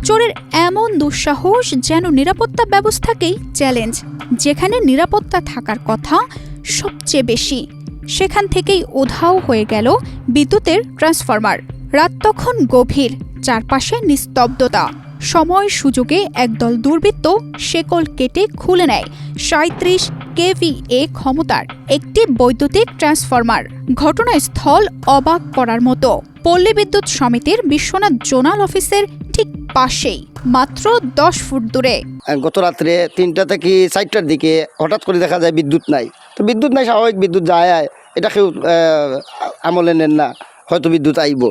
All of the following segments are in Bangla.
চোরের এমন দুঃসাহস যেন নিরাপত্তা ব্যবস্থাকেই চ্যালেঞ্জ। যেখানে নিরাপত্তা থাকার কথা সবচেয়ে বেশি, সেখান থেকেই উধাও হয়ে গেল বিদ্যুতের ট্রান্সফরমার। রাত তখন গভীর, চারপাশে নিস্তব্ধতা। সময় সুযোগে একদল দুর্বৃত্ত শেকল কেটে খুলে নেয় ৩৭ কেভিএ ক্ষমতার একটি বৈদ্যুতিক ট্রান্সফরমার। ঘটনাস্থল অবাক করার মতো। পল্লী বিদ্যুৎ সমিতির বিশ্বনাথ জোনাল অফিসের ঠিক পাশেই, মাত্র ১০ ফুট দূরে। গত রাত্রে ৩টা থেকে ৪টার দিকে হঠাৎ করে দেখা যায় বিদ্যুৎ নাই। তো বিদ্যুৎ নাই, স্বাভাবিক বিদ্যুৎ যায়, এটা কেউ আমলে নেন না, হয়তো বিদ্যুৎ আইব।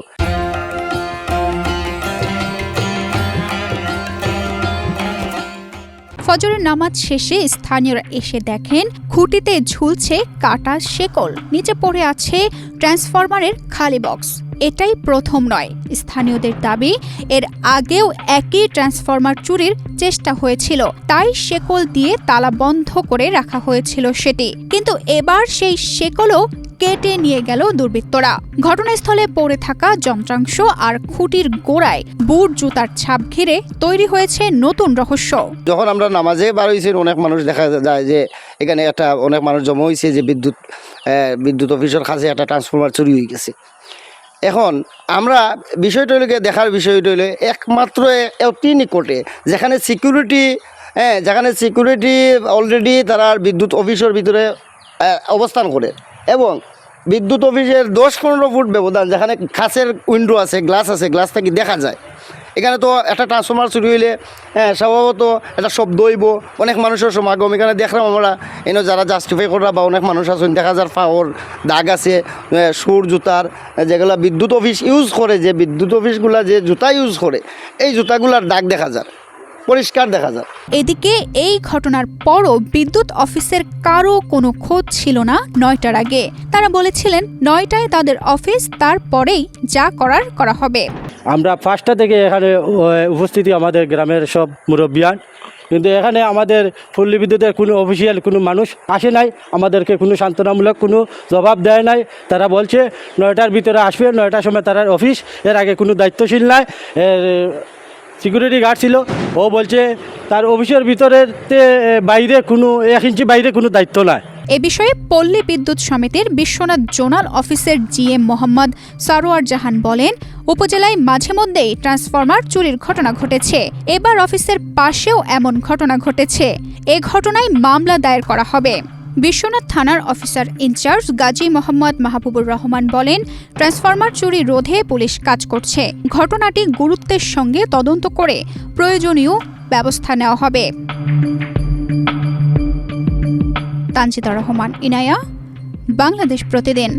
ফজরের নামাজ শেষে স্থানীয়রা এসে দেখেন খুঁটিতে ঝুলছে কাটা শেকল, নিচে পড়ে আছে ট্রান্সফরমারের খালি বক্স। এটাই প্রথম নয়। স্থানীয়দের দাবি, এর আগেও একই ট্রান্সফরমার চুরির চেষ্টা হয়েছিল, তাই শেকল দিয়ে তালা বন্ধ করে রাখা হয়েছিল সেটি। কিন্তু এবার সেই শেকলও কেটে নিয়ে গেল দুর্বৃত্তরা। ঘটনাস্থলে পড়ে থাকা যন্ত্রাংশ আর খুঁটির গোড়ায় বুট জুতার ছাপ ঘিরে তৈরি হয়েছে নতুন রহস্য। যখন আমরা নামাজে বার হয়েছি, অনেক মানুষ দেখা যায় যে এখানে অনেক মানুষ জমা হয়েছে যে বিদ্যুৎ অফিসের কাছে একটা ট্রান্সফরমার চুরি হয়ে গেছে। এখন আমরা বিষয়টা হইলে দেখার বিষয়টা হইলে একমাত্র অতি নিকটে যেখানে সিকিউরিটি অলরেডি তারা বিদ্যুৎ অফিসের ভিতরে অবস্থান করে, এবং বিদ্যুৎ অফিসের ১০-১৫ ফুট ব্যবধান, যেখানে কাঁচের উইন্ডো আছে, গ্লাস আছে, গ্লাস থেকে দেখা যায়। এখানে তো একটা ট্রান্সফরমার চুরি হইলে স্বভাবত একটা শব্দ হইব, অনেক মানুষের সমাগম। এখানে দেখলাম আমরা যারা জাস্টিফাই করা বা অনেক মানুষ আছেন, দেখা যার পাওয়ার দাগ আছে, সুর জুতার, যেগুলো বিদ্যুৎ অফিস ইউজ করে, যে বিদ্যুৎ অফিসগুলা যে জুতা ইউজ করে, এই জুতাগুলার দাগ দেখা যায়, পরিষ্কার দেখা যায়। এদিকে এই ঘটনার পরও বিদ্যুৎ অফিসের কারো কোনো খোঁজ ছিল না ৯টার আগে। তারা বলেছিলেন ৯টায় তাদের অফিস, তারপরেই যা করার করা হবে। আমরা ৫টা থেকে এখানে উপস্থিতি আমাদের গ্রামের সব মুরব্বিয়ান, কিন্তু এখানে আমাদের পল্লী বিদ্যুতের কোনো অফিসিয়াল কোনো মানুষ আসে নাই, আমাদেরকে কোনো সান্ত্বনামূলক কোনো জবাব দেয় নাই। তারা বলছে ৯টার ভিতরে আসবে, ৯টার সময় তার অফিস। এর আগে কোনো দায়িত্বশীল নাই, সিকিউরিটি গার্ড ছিল, ও বলছে তার অফিসের ভিতরেতে বাইরে কোনো ১ ইঞ্চি বাইরে কোনো দায়িত্ব নাই। এ বিষয়ে পল্লী বিদ্যুৎ সমিতির বিশ্বনাথ জোনাল অফিসের জিএম মোহাম্মদ সারোয়ার জাহান বলেন, উপজেলায় মাঝে মধ্যেই ট্রান্সফরমার চুরির ঘটনা ঘটেছে। এবার অফিসের পাশেও এমন ঘটনা ঘটেছে। এ ঘটনায় মামলা দায়ের করা হবে। বিশ্বনাথ থানার অফিসার ইনচার্জ গাজী মোহাম্মদ মাহবুবুর রহমান বলেন, ট্রান্সফরমার চুরি রোধে পুলিশ কাজ করছে। ঘটনাটি গুরুত্বের সঙ্গে তদন্ত করে প্রয়োজনীয় ব্যবস্থা নেওয়া হবে। তানজিদা রহমান, ইনায়া, বাংলাদেশ প্রতিদিন।